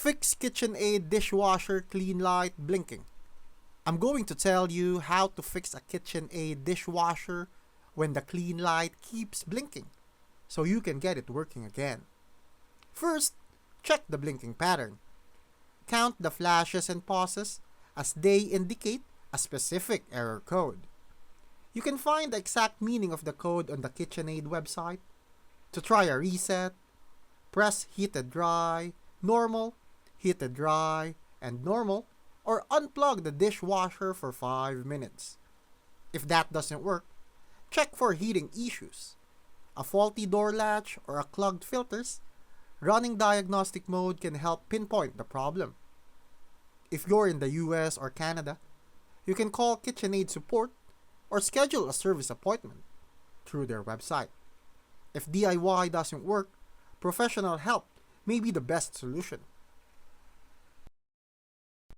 Fix Kitchenaid Dishwasher Clean Light Blinking. I'm going to tell you how to fix a Kitchenaid dishwasher when the clean light keeps blinking, so you can get it working again. First, check the blinking pattern. Count the flashes and pauses as they indicate a specific error code. You can find the exact meaning of the code on the Kitchenaid website. To try a reset, press heated dry, normal, heated dry, and normal, or unplug the dishwasher for 5 minutes. If that doesn't work, check for heating issues. A faulty door latch or a clogged filters. Running diagnostic mode can help pinpoint the problem. If you're in the US or Canada, you can call Kitchenaid support or schedule a service appointment through their website. If DIY doesn't work, professional help may be the best solution.